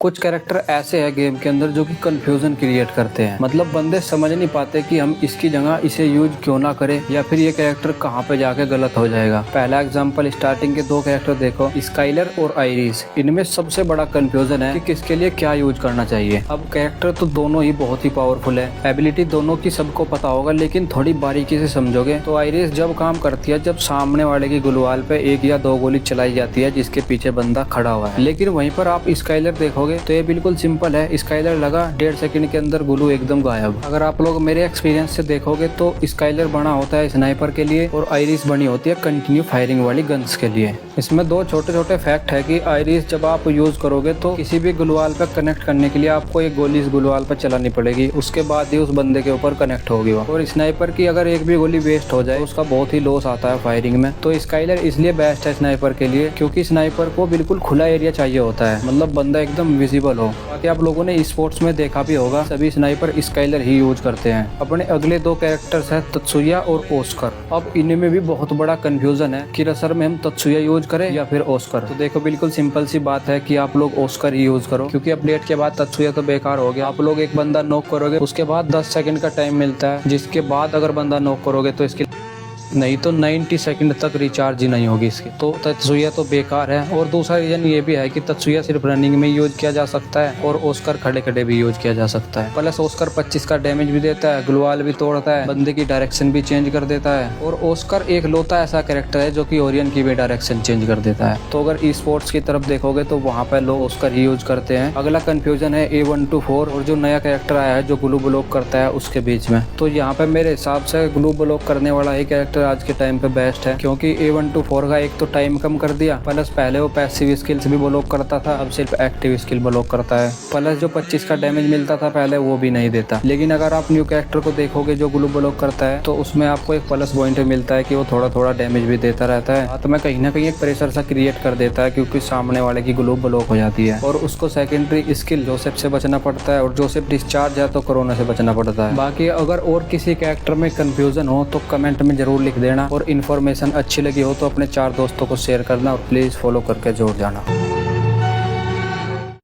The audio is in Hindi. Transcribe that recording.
कुछ कैरेक्टर ऐसे हैं गेम के अंदर जो कि कंफ्यूजन क्रिएट करते हैं। मतलब बंदे समझ नहीं पाते कि हम इसकी जगह इसे यूज क्यों ना करें या फिर ये कैरेक्टर कहाँ पे जाके गलत हो जाएगा। पहला एग्जांपल, स्टार्टिंग के दो कैरेक्टर देखो, स्काइलर और आइरिस। इनमें सबसे बड़ा कंफ्यूजन है कि किसके लिए क्या यूज करना चाहिए। अब कैरेक्टर तो दोनों ही बहुत ही पावरफुल है, एबिलिटी दोनों की सबको पता होगा, लेकिन थोड़ी बारीकी से समझोगे तो आइरिस जब काम करती है जब सामने वाले की गुलवाल पे एक या दो गोली चलाई जाती है जिसके पीछे बंदा खड़ा हुआ है। लेकिन वहीं पर आप स्काइलर देखोगे तो ये बिल्कुल सिंपल है। स्काइलर लगा 1.5 सेकंड के अंदर गुलू एकदम गायब। अगर आप लोग मेरे एक्सपीरियंस से देखोगे तो स्काइलर बना होता है स्नाइपर के लिए और आइरिस बनी होती है कंटिन्यू फायरिंग वाली गन्स के लिए। इसमें दो छोटे छोटे फैक्ट है कि आइरिस जब आप यूज करोगे तो किसी भी गुलवाल पे कनेक्ट करने के लिए आपको एक गोली इस गुलवाल पे चलानी पड़ेगी, उसके बाद ही उस बंदे के ऊपर कनेक्ट होगी वो। और स्नाइपर की अगर एक भी गोली वेस्ट हो जाए तो उसका बहुत ही लॉस आता है फायरिंग में। तो स्काइलर इसलिए बेस्ट है स्नाइपर के लिए क्योंकि स्नाइपर को बिल्कुल खुला एरिया चाहिए होता है, मतलब बंदा एकदम विजिबल हो। बाकी आप लोगों ने स्पोर्ट्स में देखा भी होगा, सभी स्नाइपर स्काइलर ही यूज करते हैं। अपने अगले दो कैरेक्टर्स हैं तत्सुया और ओस्कर। अब इनमें भी बहुत बड़ा कंफ्यूजन है कि असल में हम तत्सुया यूज करें या फिर ओस्कर। तो देखो बिल्कुल सिंपल सी बात है कि आप लोग ओस्कर ही यूज करो क्योंकि अपडेट के बाद तत्सुया तो बेकार हो गया। आप लोग एक बंदा नॉक करोगे उसके बाद 10 सेकंड का टाइम मिलता है, जिसके बाद अगर बंदा नॉक करोगे तो इसके नहीं तो 90 सेकंड तक रिचार्ज ही नहीं होगी इसकी। तो तत्सुया तो बेकार है। और दूसरा रीजन ये भी है कि तत्सुया सिर्फ रनिंग में यूज किया जा सकता है और ओस्कर खड़े खड़े भी यूज किया जा सकता है। प्लस ओस्कर 25 का डैमेज भी देता है, ग्लूवाल भी तोड़ता है, बंदे की डायरेक्शन भी चेंज कर देता है। और ओस्कर एक लौता ऐसा कैरेक्टर है जो कि ओरियन की भी डायरेक्शन चेंज कर देता है। तो अगर स्पोर्ट्स की तरफ देखोगे तो वहाँ पे लोग ओस्कर ही यूज करते हैं। अगला कंफ्यूजन है A124 और जो नया कैरेक्टर आया है जो ग्लू ब्लॉक करता है उसके बीच में। तो यहाँ पे मेरे हिसाब से ग्लू ब्लॉक करने वाला ही कैरेक्टर आज के टाइम पे बेस्ट है क्योंकि A124 का एक तो टाइम कम कर दिया, प्लस पहले वो पैसिव स्किल्स भी ब्लॉक करता था, अब सिर्फ एक्टिव स्किल ब्लॉक करता है। प्लस जो 25 का डैमेज मिलता था पहले वो भी नहीं देता। लेकिन अगर आप न्यू कैरेक्टर को देखोगे जो ग्लू ब्लॉक करता है तो उसमें आपको एक प्लस पॉइंट मिलता है कि वो थोड़ा थोड़ा डैमेज भी देता रहता है। हाथ में कहीं ना कहीं एक प्रेशर सा क्रिएट कर देता है क्योंकि सामने वाले की ग्लू ब्लॉक हो जाती है। और उसको सेकेंडरी स्किल जोसेफ से बचना पड़ता है और जोसेफ डिस्चार्ज है तो कोरोना से बचना पड़ता है। बाकी अगर और किसी कैरेक्टर में कंफ्यूजन हो तो कमेंट में जरूर लिख देना और इन्फॉर्मेशन अच्छी लगी हो तो अपने 4 दोस्तों को शेयर करना और प्लीज फॉलो करके जोड़ जाना।